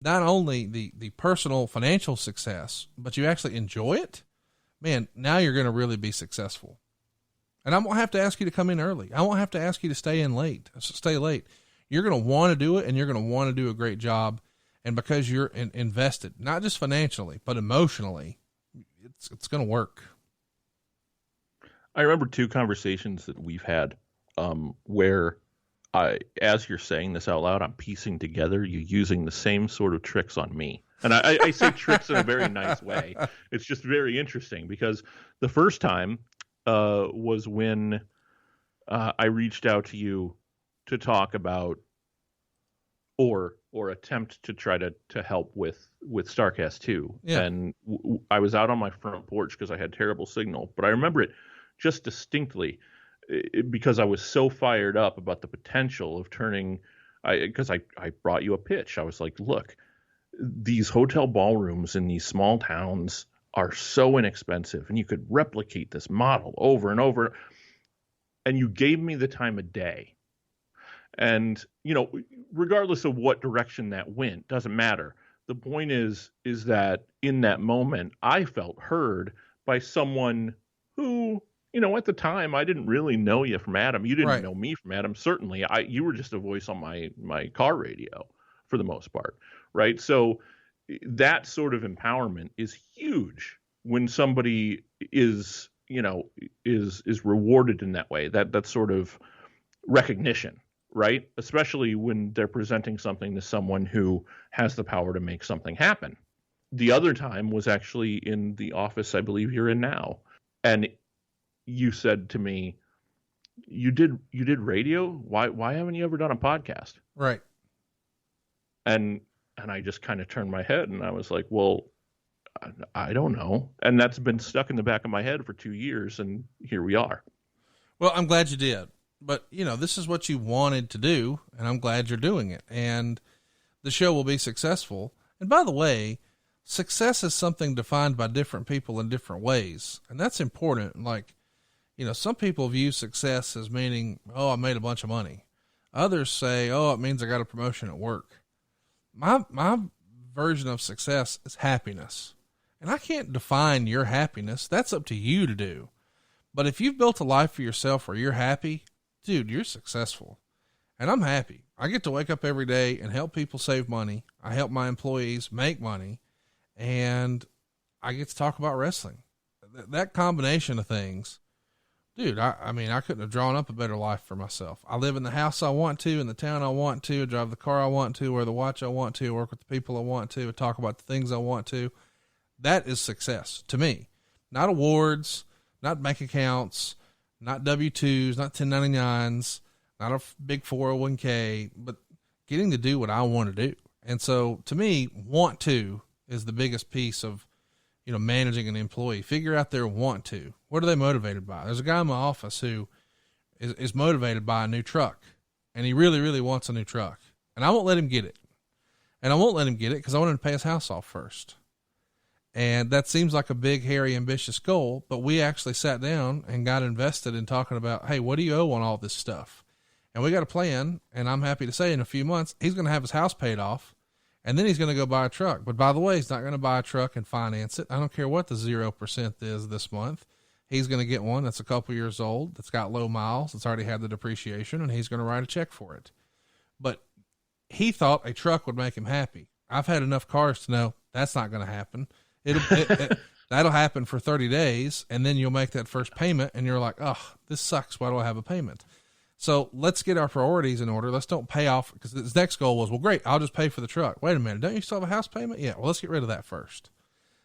not only the personal financial success, but you actually enjoy it, man, now you're going to really be successful. And I won't have to ask you to come in early. I won't have to ask you to stay late. You're going to want to do it, and you're going to want to do a great job. And because you're invested, not just financially, but emotionally, it's going to work. I remember 2 conversations that we've had, where as you're saying this out loud, I'm piecing together you using the same sort of tricks on me. And I say tricks in a very nice way. It's just very interesting because the first time was when I reached out to you to talk about or attempt to try to help with StarCast 2. Yeah. And I was out on my front porch because I had terrible signal. But I remember it just distinctly because I was so fired up about the potential of turning because I brought you a pitch. I was like, look, these hotel ballrooms in these small towns are so inexpensive, and you could replicate this model over and over. And you gave me the time of day. And, regardless of what direction that went, doesn't matter. The point is that in that moment, I felt heard by someone who, at the time, I didn't really know you from Adam. You didn't know me from Adam. Certainly, you were just a voice on my car radio for the most part, right? So that sort of empowerment is huge when somebody is rewarded in that way. That sort of recognition, right? Especially when they're presenting something to someone who has the power to make something happen. The other time was actually in the office I believe you're in now. And you said to me, you did radio? Why haven't you ever done a podcast? Right. And I just kind of turned my head and I was like, well, I don't know. And that's been stuck in the back of my head for 2 years. And here we are. Well, I'm glad you did. But, this is what you wanted to do, and I'm glad you're doing it. And the show will be successful. And by the way, success is something defined by different people in different ways. And that's important. Like, some people view success as meaning, oh, I made a bunch of money. Others say, oh, it means I got a promotion at work. My version of success is happiness. And I can't define your happiness. That's up to you to do. But if you've built a life for yourself where you're happy, dude, you're successful. And I'm happy. I get to wake up every day and help people save money. I help my employees make money, and I get to talk about wrestling. That combination of things, dude, I couldn't have drawn up a better life for myself. I live in the house I want to, in the town I want to, drive the car I want to, wear the watch I want to, work with the people I want to, talk about the things I want to. That is success to me. Not awards, not bank accounts, not W-2s, not 1099s, not a big 401k, but getting to do what I want to do. And so to me, want to is the biggest piece of, managing an employee. Figure out their want to. What are they motivated by? There's a guy in my office who is motivated by a new truck, and he really, really wants a new truck. And I won't let him get it. And I won't let him get it because I want him to pay his house off first. And that seems like a big, hairy, ambitious goal, but we actually sat down and got invested in talking about, hey, what do you owe on all this stuff? And we got a plan, and I'm happy to say in a few months, he's going to have his house paid off, and then he's going to go buy a truck. But by the way, he's not going to buy a truck and finance it. I don't care what the 0% is this month. He's going to get one that's a couple years old, that's got low miles, that's already had the depreciation, and he's going to write a check for it. But he thought a truck would make him happy. I've had enough cars to know that's not going to happen. That'll happen for 30 days. And then you'll make that first payment and you're like, oh, this sucks. Why do I have a payment? So let's get our priorities in order. Let's don't pay off, because his next goal was, well, great, I'll just pay for the truck. Wait a minute. Don't you still have a house payment? Yeah. Well, let's get rid of that first.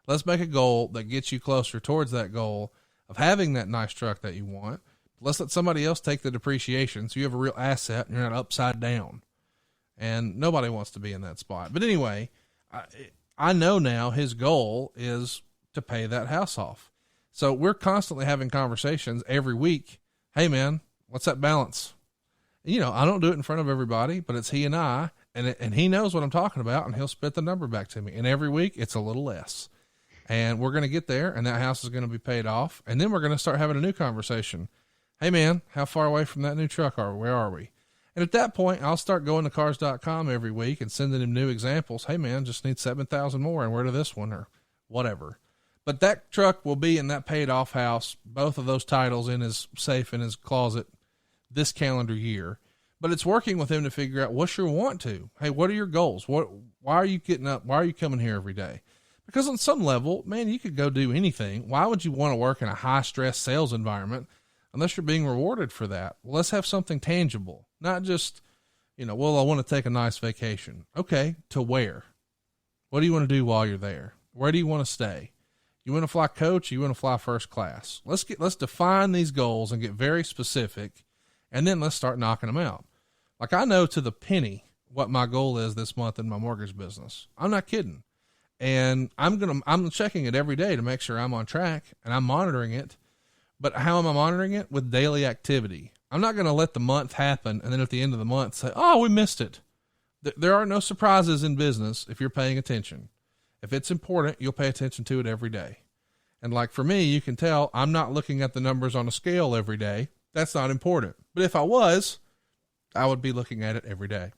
Let's make a goal that gets you closer towards that goal of having that nice truck that you want. Let's let somebody else take the depreciation, so you have a real asset and you're not upside down. And nobody wants to be in that spot. But anyway, I know now his goal is to pay that house off. So we're constantly having conversations every week. Hey man, what's that balance? I don't do it in front of everybody, but it's he and I, and he knows what I'm talking about, and he'll spit the number back to me. And every week it's a little less, and we're going to get there, and that house is going to be paid off. And then we're going to start having a new conversation. Hey man, how far away from that new truck are we? Where are we? And at that point, I'll start going to cars.com every week and sending him new examples. Hey man, just need 7,000 more and where to this one or whatever. But that truck will be in that paid off house, both of those titles in his safe in his closet this calendar year. But it's working with him to figure out what's your want to. Hey, what are your goals? Why are you getting up? Why are you coming here every day? Because on some level, man, you could go do anything. Why would you want to work in a high stress sales environment unless you're being rewarded for that? Well, let's have something tangible, not just, well, I want to take a nice vacation. Okay. To where? What do you want to do while you're there? Where do you want to stay? You want to fly coach? Or you want to fly first class? Let's define these goals and get very specific, and then let's start knocking them out. Like I know to the penny what my goal is this month in my mortgage business. I'm not kidding. And I'm checking it every day to make sure I'm on track, and I'm monitoring it. But how am I monitoring it? With daily activity. I'm not going to let the month happen and then at the end of the month say, oh, we missed it. There are no surprises in business if you're paying attention. If it's important, you'll pay attention to it every day. And like for me, you can tell I'm not looking at the numbers on a scale every day. That's not important. But if I was, I would be looking at it every day.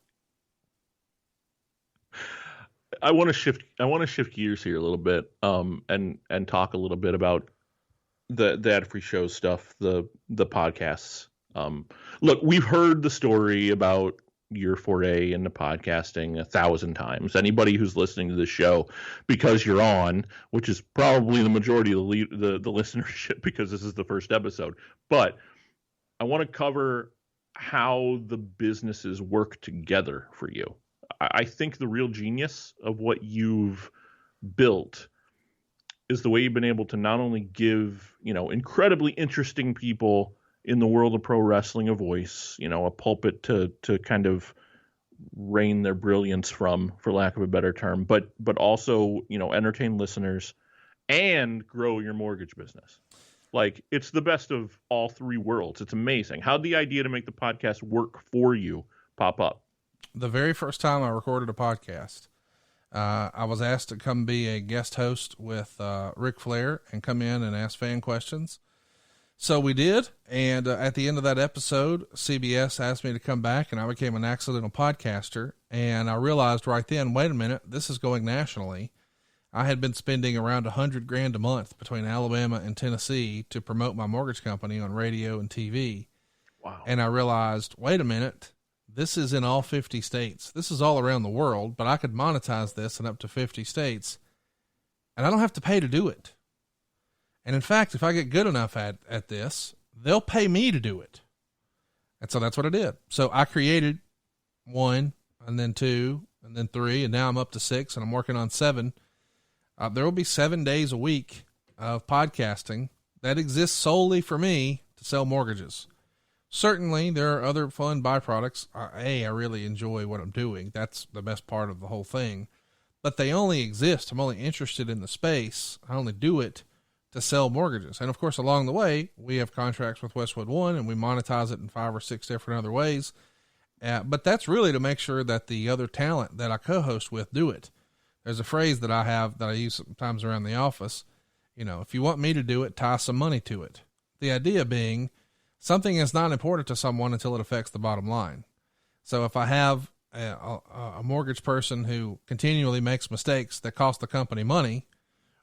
I want to shift gears here a little bit, and talk a little bit about the ad-free show stuff, the podcasts. Look, we've heard the story about your foray into podcasting 1,000 times. Anybody who's listening to this show because you're on, which is probably the majority of the listenership because this is the first episode. But I want to cover how the businesses work together for you. I think the real genius of what you've built is the way you've been able to not only give, incredibly interesting people in the world of pro wrestling a voice, a pulpit to kind of rain their brilliance from, for lack of a better term, but also, entertain listeners and grow your mortgage business. Like, it's the best of all three worlds. It's amazing. How'd the idea to make the podcast work for you pop up? The very first time I recorded a podcast, I was asked to come be a guest host with Ric Flair and come in and ask fan questions. So we did. And at the end of that episode, CBS asked me to come back, and I became an accidental podcaster. And I realized right then, wait a minute, this is going nationally. I had been spending around $100,000 a month between Alabama and Tennessee to promote my mortgage company on radio and TV. Wow. And I realized, wait a minute, this is in all 50 states. This is all around the world, but I could monetize this in up to 50 states, and I don't have to pay to do it. And in fact, if I get good enough at this, they'll pay me to do it. And so that's what I did. So I created 1 and then 2 and then 3, and now I'm up to 6 and I'm working on 7. There will be 7 days a week of podcasting that exists solely for me to sell mortgages. Certainly there are other fun byproducts. I really enjoy what I'm doing. That's the best part of the whole thing, but they only exist. I'm only interested in the space. I only do it to sell mortgages. And of course, along the way, we have contracts with Westwood One and we monetize it in 5 or 6 different other ways. But that's really to make sure that the other talent that I co-host with do it. There's a phrase that I have that I use sometimes around the office. If you want me to do it, tie some money to it. The idea being, something is not important to someone until it affects the bottom line. So if I have a mortgage person who continually makes mistakes that cost the company money,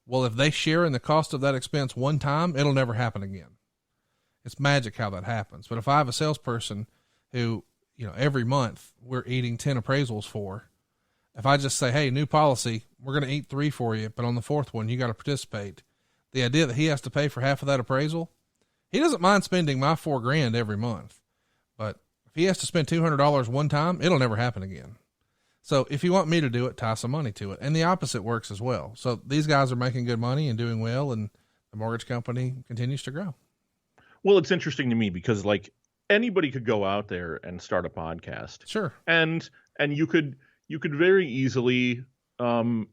well, if they share in the cost of that expense one time, it'll never happen again. It's magic how that happens. But if I have a salesperson who, every month we're eating 10 appraisals for, if I just say, hey, new policy, we're going to eat 3 for you, but on the 4th one, you got to participate. The idea that he has to pay for half of that appraisal, he doesn't mind spending my $4,000 every month, but if he has to spend $200 one time, it'll never happen again. So if you want me to do it, tie some money to it. And the opposite works as well. So these guys are making good money and doing well, and the mortgage company continues to grow. Well, it's interesting to me because anybody could go out there and start a podcast. Sure. And you could very easily, take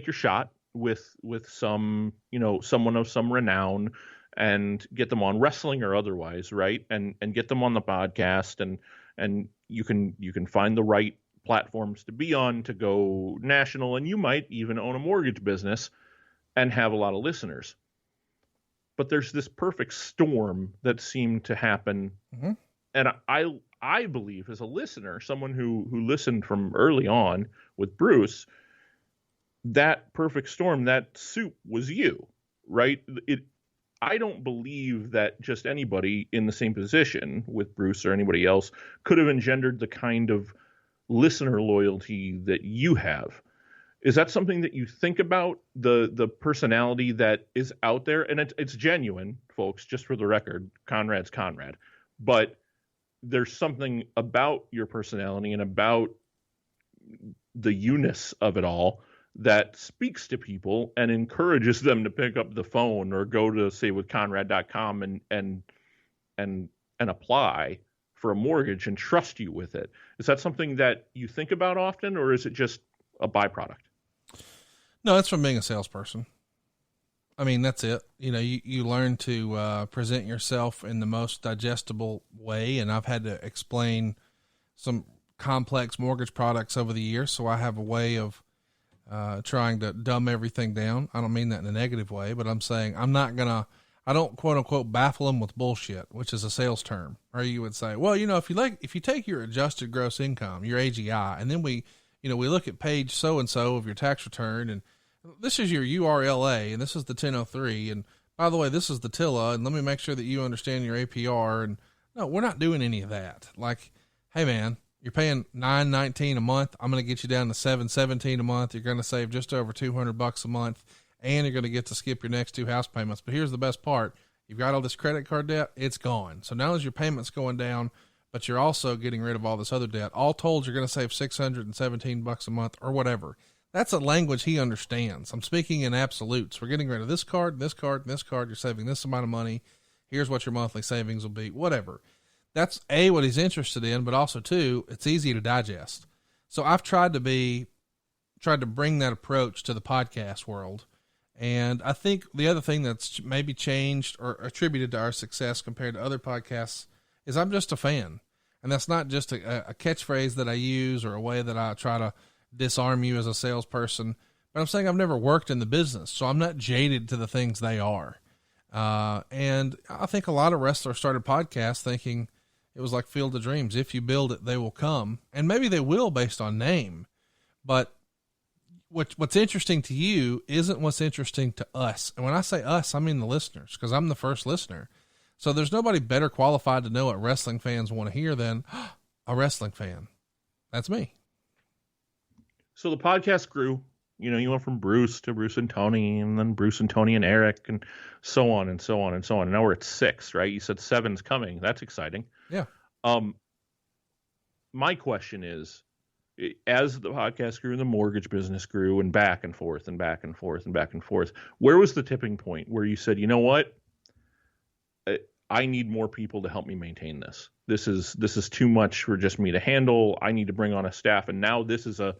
your shot with some, someone of some renown and get them on, wrestling or otherwise, right? And get them on the podcast, and you can find the right platforms to be on to go national, and you might even own a mortgage business and have a lot of listeners. But there's this perfect storm that seemed to happen And I believe, as a listener, someone who listened from early on with Bruce, that perfect storm, that soup was you, right? I don't believe that just anybody in the same position with Bruce or anybody else could have engendered the kind of listener loyalty that you have. Is that something that you think about, the personality that is out there? And it's genuine, folks, just for the record. Conrad's Conrad. But there's something about your personality and about the you-ness of it all that speaks to people and encourages them to pick up the phone or go to, say, with Conrad.com and apply for a mortgage and trust you with it. Is that something that you think about often, or is it just a byproduct? No, it's from being a salesperson. I mean, that's it. You know, you learn to present yourself in the most digestible way. And I've had to explain some complex mortgage products over the years. So I have a way of trying to dumb everything down. I don't mean that in a negative way, but I'm saying I don't quote unquote baffle them with bullshit, which is a sales term. Or you would say, well, you know, if you take your adjusted gross income, your AGI, and then we look at page so-and-so of your tax return, and this is your URLA, and this is the 1003. And by the way, this is the TILA, and let me make sure that you understand your APR. And no, we're not doing any of that. Like, hey man, you're paying $919 a month. I'm going to get you down to $717 a month. You're going to save just over $200 a month, and you're going to get to skip your next 2 house payments. But here's the best part. You've got all this credit card debt. It's gone. So now as your payments going down, but you're also getting rid of all this other debt, all told, you're going to save $617 a month or whatever. That's a language he understands. I'm speaking in absolutes. We're getting rid of this card, this card, and this card. You're saving this amount of money. Here's what your monthly savings will be, whatever. That's A, what he's interested in, but also two, it's easy to digest. So I've tried to bring that approach to the podcast world. And I think the other thing that's maybe changed or attributed to our success compared to other podcasts is I'm just a fan. And that's not just a catchphrase that I use or a way that I try to disarm you as a salesperson, but I'm saying I've never worked in the business, so I'm not jaded to the things they are. And I think a lot of wrestlers started podcasts thinking it was like Field of Dreams. If you build it, they will come. And maybe they will based on name, but what's interesting to you isn't what's interesting to us. And when I say us, I mean the listeners, because I'm the first listener. So there's nobody better qualified to know what wrestling fans want to hear than a wrestling fan. That's me. So the podcast grew, you know, you went from Bruce to Bruce and Tony, and then Bruce and Tony and Eric, and so on and so on and so on. And now we're at 6, right? You said 7's coming. That's exciting. Yeah. My question is, as the podcast grew and the mortgage business grew and back and forth and back and forth and back and forth, where was the tipping point where you said, you know what? I need more people to help me maintain this. This is too much for just me to handle. I need to bring on a staff. And now this is a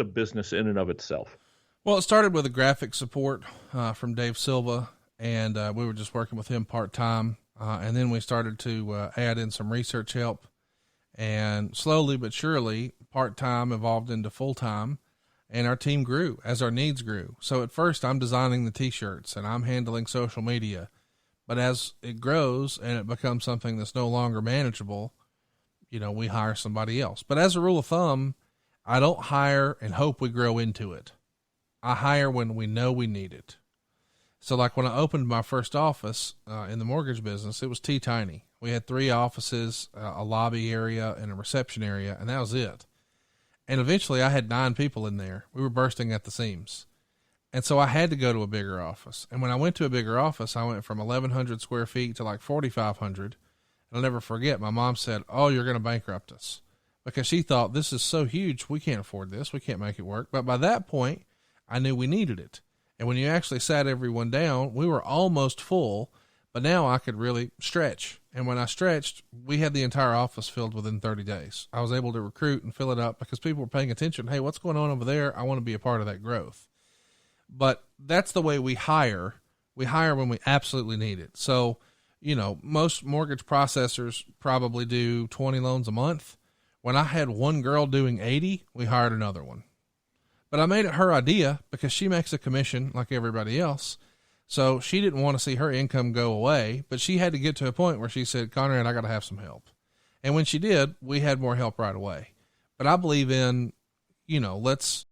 business in and of itself. Well, it started with a graphic support from Dave Silva, and we were just working with him part-time. And then we started to add in some research help, and slowly but surely part-time evolved into full-time, and our team grew as our needs grew. So at first I'm designing the t-shirts and I'm handling social media, but as it grows and it becomes something that's no longer manageable, you know, we hire somebody else. But as a rule of thumb, I don't hire and hope we grow into it. I hire when we know we need it. So like when I opened my first office in the mortgage business, it was teeny. We had 3 offices, a lobby area and a reception area, and that was it. And eventually I had 9 people in there. We were bursting at the seams. And so I had to go to a bigger office. And when I went to a bigger office, I went from 1,100 square feet to like 4,500. And I'll never forget, my mom said, "Oh, you're going to bankrupt us." Because she thought, this is so huge, we can't afford this. We can't make it work. But by that point, I knew we needed it. And when you actually sat everyone down, we were almost full, but now I could really stretch. And when I stretched, we had the entire office filled within 30 days. I was able to recruit and fill it up because people were paying attention. Hey, what's going on over there? I want to be a part of that growth. But that's the way we hire. We hire when we absolutely need it. So, you know, most mortgage processors probably do 20 loans a month. When I had one girl doing 80, we hired another one. But I made it her idea because she makes a commission like everybody else. So she didn't want to see her income go away, but she had to get to a point where she said, "Conrad, I got to have some help." And when she did, we had more help right away. But I believe in, let's